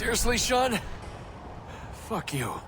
Seriously, Sean? Fuck you.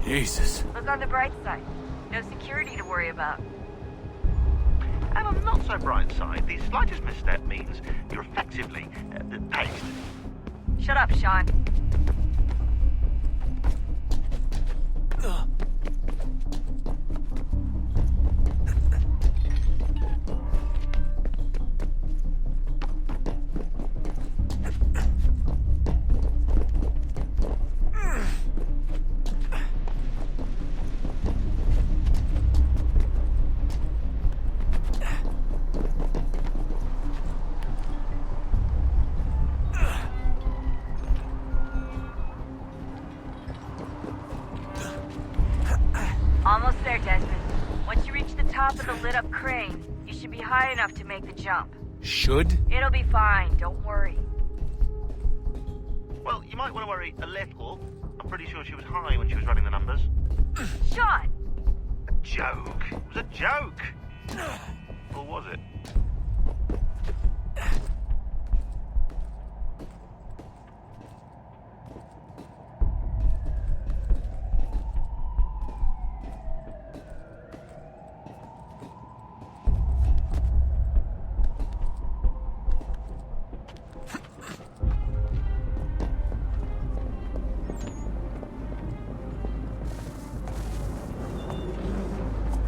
Jesus. Look on the bright side. No security to worry about. And on the not so bright side, the slightest misstep means you're effectively paced. Shut up, Sean. Almost there, Desmond. Once you reach the top of the lit-up crane, you should be high enough to make the jump. Should? It'll be fine, don't worry. Well, you might want to worry a little. I'm pretty sure she was high when she was running the numbers. Sean! A joke. It was a joke. Or was it?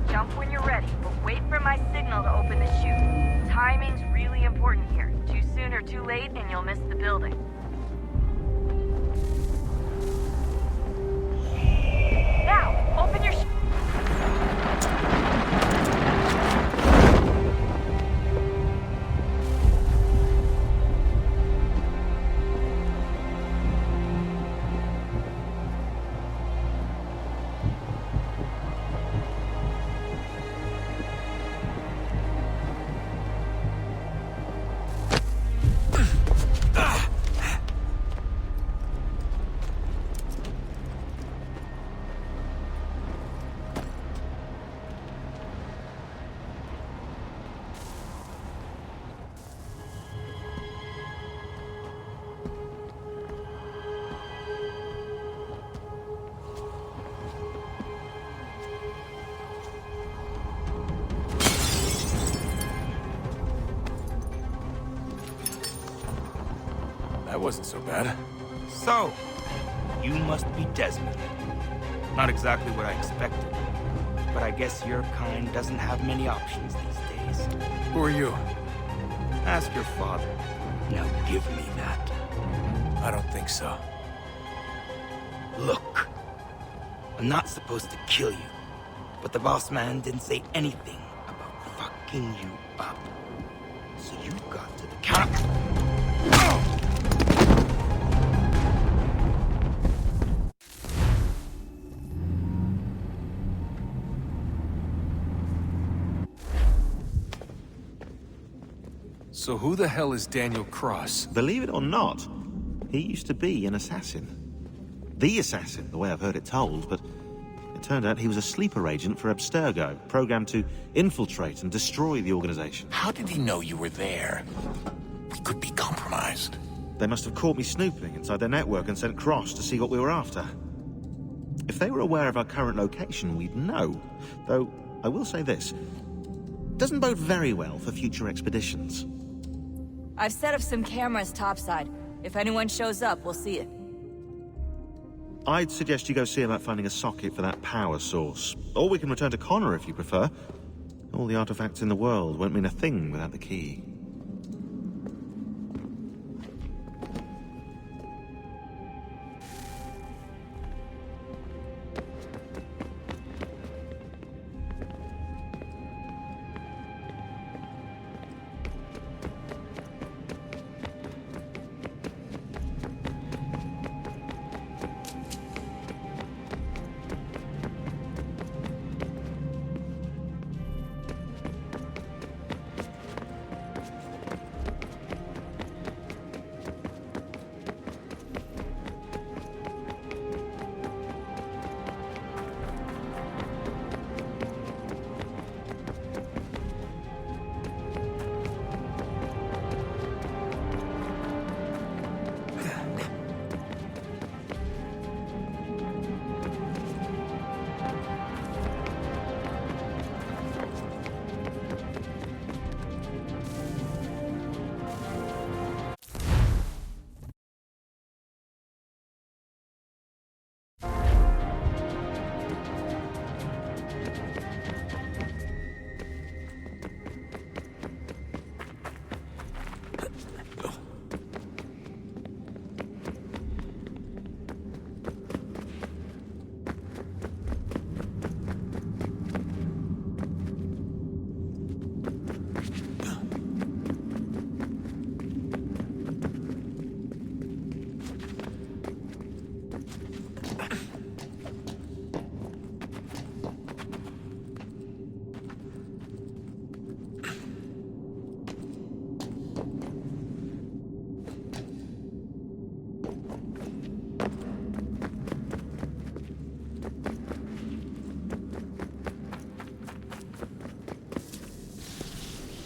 Jump when you're ready, but wait for my signal to open the chute. Timing's really important here. Too soon or too late, and you'll miss the building. Now, open your That wasn't so bad. So, you must be Desmond. Not exactly what I expected, but I guess your kind doesn't have many options these days. Who are you? Ask your father. Now give me that. I don't think so. Look, I'm not supposed to kill you, but the boss man didn't say anything about fucking you up. So you got to the counter. So who the hell is Daniel Cross? Believe it or not, he used to be an assassin. The assassin, the way I've heard it told, but It turned out he was a sleeper agent for Abstergo, programmed to infiltrate and destroy the organization. How did he know you were there? We could be compromised. They must have caught me snooping inside their network and sent Cross to see what we were after. If they were aware of our current location, we'd know. Though, I will say this. Doesn't bode very well for future expeditions. I've set up some cameras topside. If anyone shows up, we'll see it. I'd suggest you go see about finding a socket for that power source. Or we can return to Connor if you prefer. All the artifacts in the world won't mean a thing without the key.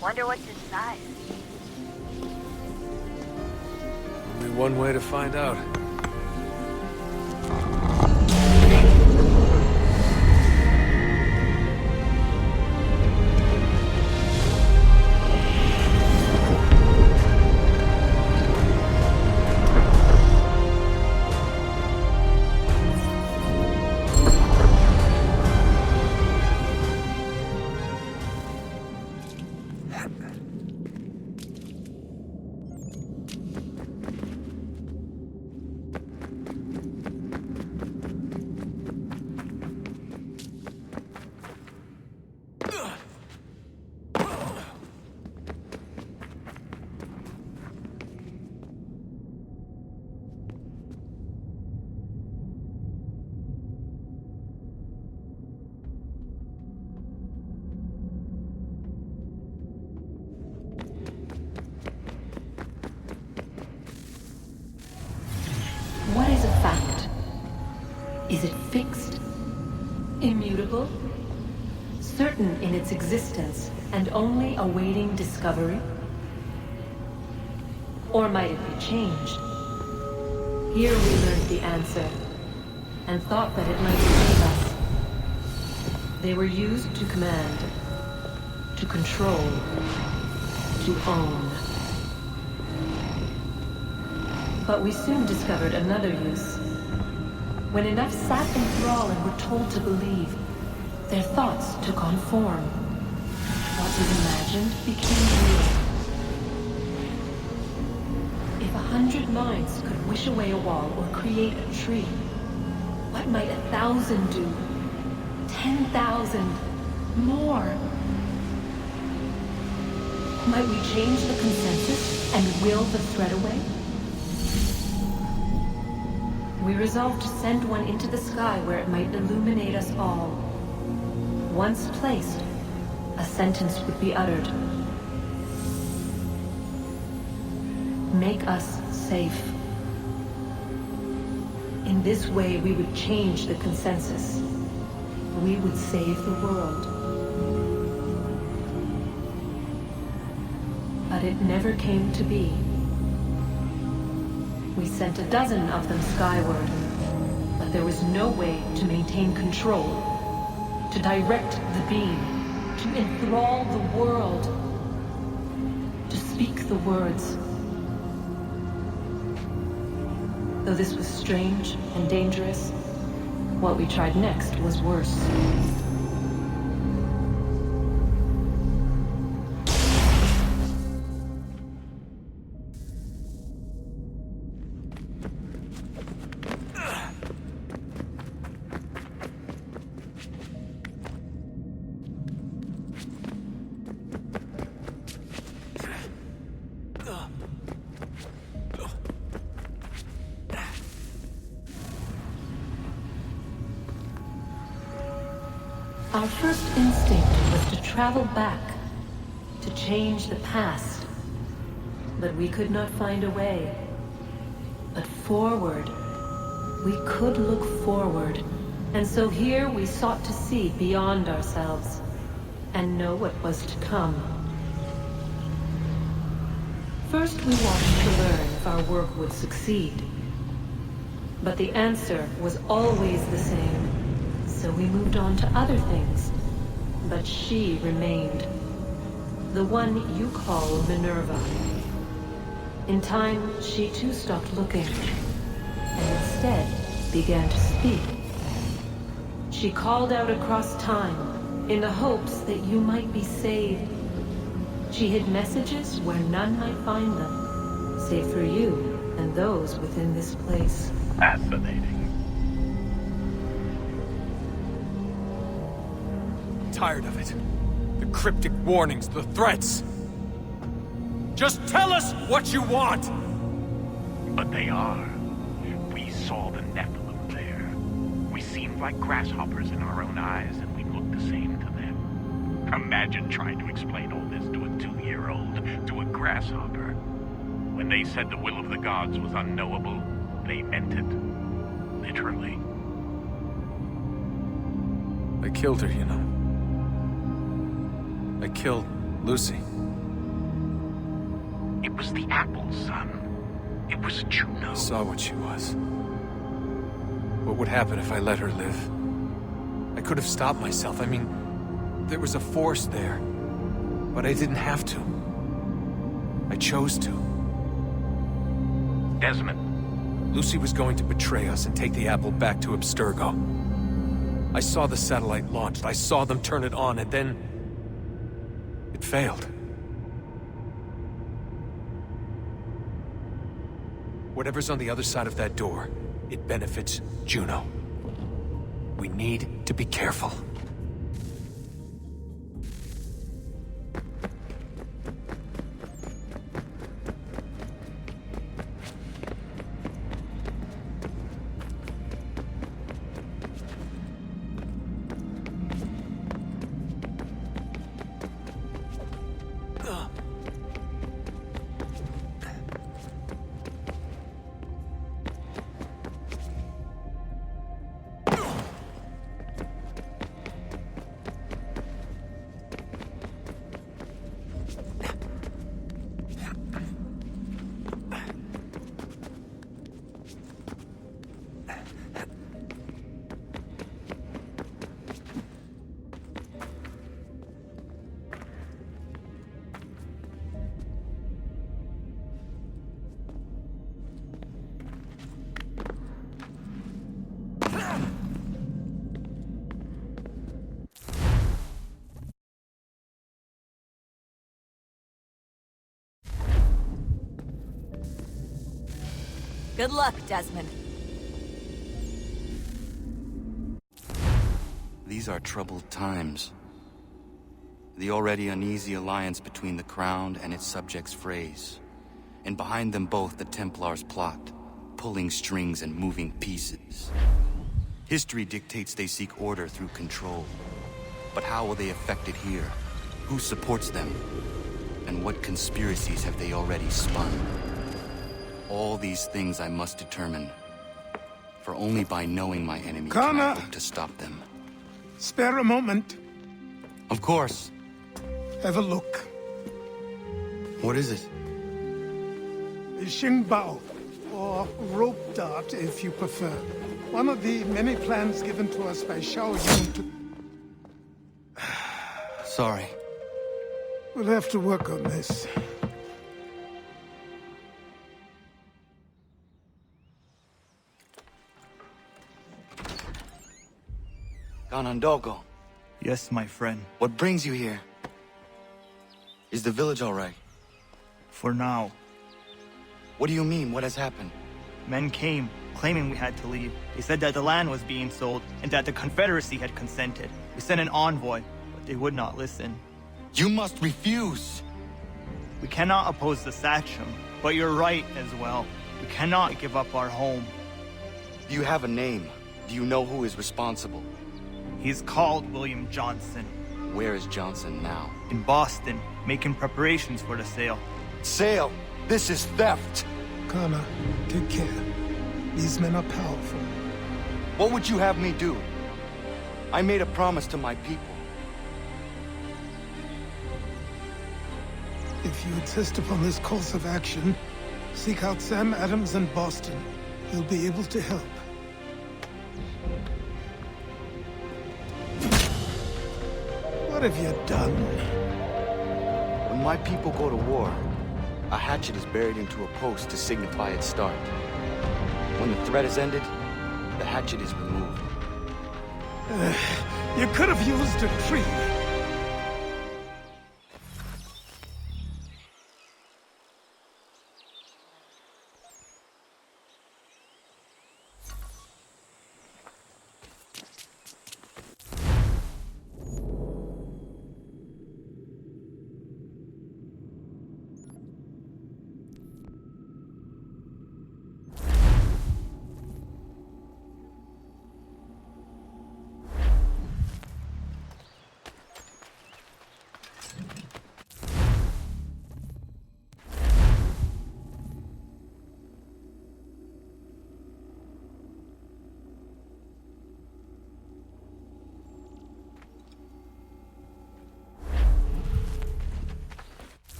Wonder what's inside. Only one way to find out. What is a fact? Is it fixed? Immutable? Certain in its existence and only awaiting discovery? Or might it be changed? Here we learned the answer, and thought that it might save us. They were used to command, to control, to own. But we soon discovered another use. When enough sat in thrall and were told to believe, their thoughts took on form. What was imagined became real. If 100 minds could wish away a wall or create a tree, what might 1,000 do? 10,000? More? Might we change the consensus and will the threat away? We resolved to send one into the sky where it might illuminate us all. Once placed, a sentence would be uttered. Make us safe. In this way, we would change the consensus. we would save the world. But it never came to be. We sent a dozen of them skyward, but there was no way to maintain control, to direct the beam, to enthrall the world, to speak the words. Though this was strange and dangerous, what we tried next was worse. Our first instinct was to travel back, to change the past. But we could not find a way. But forward, we could look forward. And so here we sought to see beyond ourselves, and know what was to come. First we watched to learn if our work would succeed. But the answer was always the same. So we moved on to other things. But she remained. The one you call Minerva. In time, she too stopped looking, and instead began to speak. She called out across time, in the hopes that you might be saved. She hid messages where none might find them, save for you and those within this place. Fascinating. Tired of it. The cryptic warnings, the threats. Just tell us what you want! But they are. We saw the Nephilim there. We seemed like grasshoppers in our own eyes, and we looked the same to them. Imagine trying to explain all this to a 2-year-old, to a grasshopper. When they said the will of the gods was unknowable, they meant it. Literally. I killed her, you know. I killed Lucy. It was the apple, son. It was Juno. I saw what she was. What would happen if I let her live? I could have stopped myself. I mean, there was a force there. But I didn't have to. I chose to. Desmond. Lucy was going to betray us and take the apple back to Abstergo. I saw the satellite launched. I saw them turn it on, and then it failed. Whatever's on the other side of that door, it benefits Juno. We need to be careful. Good luck, Desmond. These are troubled times. The already uneasy alliance between the Crown and its subjects frays. And behind them both the Templars plot, pulling strings and moving pieces. History dictates they seek order through control. But how will they effect it here? Who supports them? And what conspiracies have they already spun? All these things I must determine. For only by knowing my enemy can I hope to stop them. Spare a moment. Of course. Have a look. What is it? The Xingbao, or rope dart if you prefer. One of the many plans given to us by Xiao Yun to... Sorry. We'll have to work on this. Ganondogo, Yes, my friend. what brings you here? Is the village all right? For now. What do you mean? What has happened? Men came, claiming we had to leave. They said that the land was being sold, and that the Confederacy had consented. We sent an envoy, but they would not listen. You must refuse! We cannot oppose the Sachem, but you're right as well. We cannot give up our home. Do you have a name? Do you know who is responsible? He's called William Johnson. Where is Johnson now? In Boston, making preparations for the sale. Sale! This is theft! Kana, take care. These men are powerful. What would you have me do? I made a promise to my people. If you insist upon this course of action, seek out Sam Adams in Boston. He'll be able to help. What have you done? When my people go to war, a hatchet is buried into a post to signify its start. When the threat is ended, the hatchet is removed. You could have used a tree.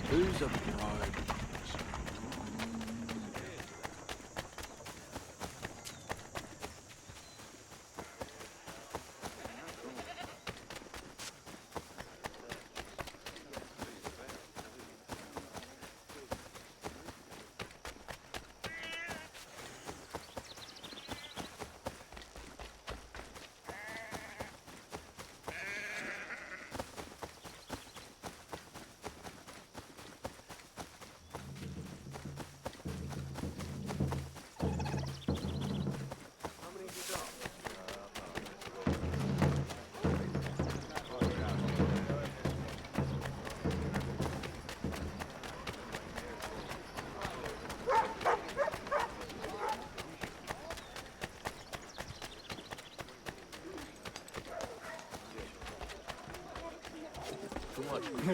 Who's a bribe?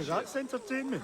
That's entertainment.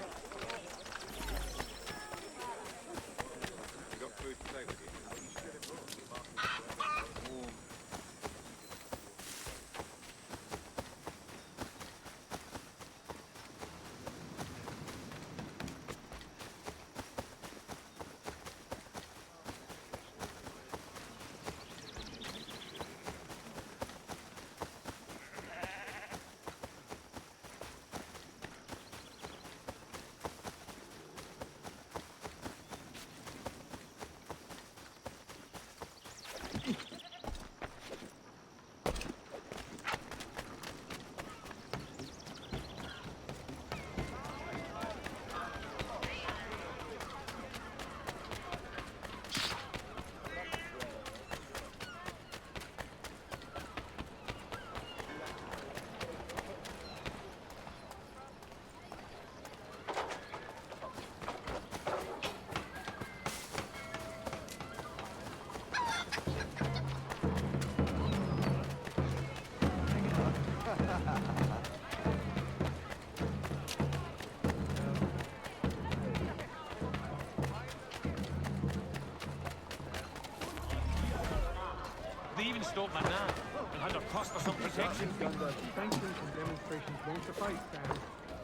They even stalked my nan and had her cost us some protection. Sanctions and demonstrations won't suffice, Sam.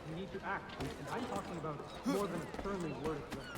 You need to act, and I'm talking about more than a friendly word of threat.